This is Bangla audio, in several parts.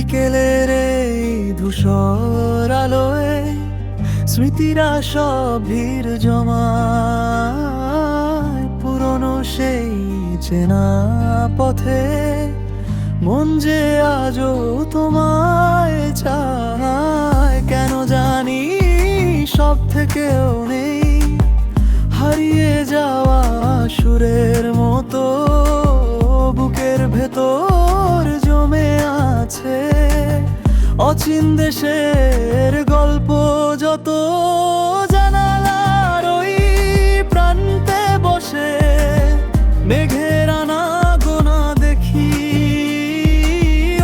বিকেলের এই ধূসর আলোয় স্মৃতিরা সব ভিড় জমায়, পুরনো সেই চেনা পথে মন যে আজও তোমায় চায়। কেন জানি সব থেকেও নেই হারিয়ে যাওয়া সুরের মতো বুকের ভেতর জমে আছে অচিন দেশের গল্প যত। জানালার ওই প্রান্তে বসে মেঘের আনাগোনা দেখি,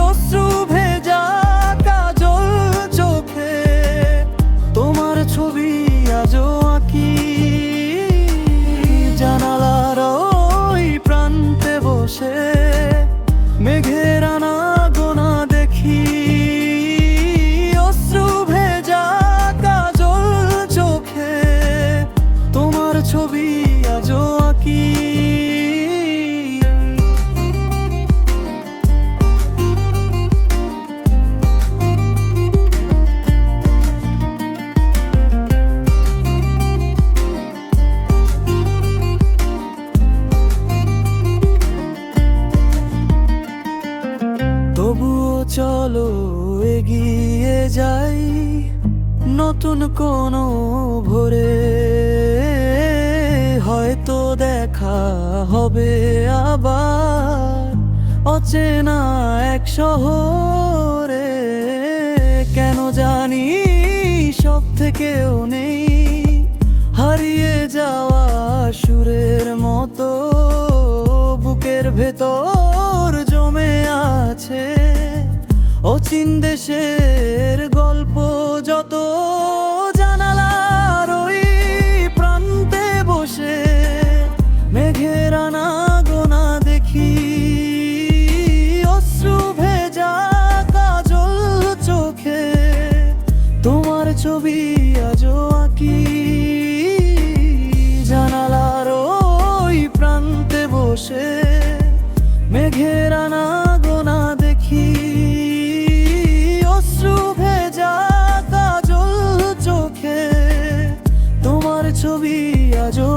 অশ্রু ভেজা কাজল চোখে তোমার ছবি আজও আঁকি। জানালার ওই প্রান্তে বসে মেঘের আনাগোনা দেখি, অশ্রু ভেজা কাজল চোখে তোমার ছবি আজও আঁকি। তবুও চলো এগিয়ে যাই নতুন কোনো ভোরে, হয়তো দেখা হবে আবার অচেনা এক শহরে। কেন জানি সব থেকেও নেই হারিয়ে যাওয়া সুরের মতো বুকের ভেতর জমে আছে অচিন দেশের গল্প যত। জানালার ওই প্রান্তে বসে মেঘের আনাগোনা দেখি, অশ্রু ভেজা কাজল চোখে তোমার ছবি আজও আঁকি। জানালার ওই প্রান্তে বসে মেঘের আনাগোনা দেখি, অশ্রু ভেজা কাজল চোখে তোমার ছবি আজও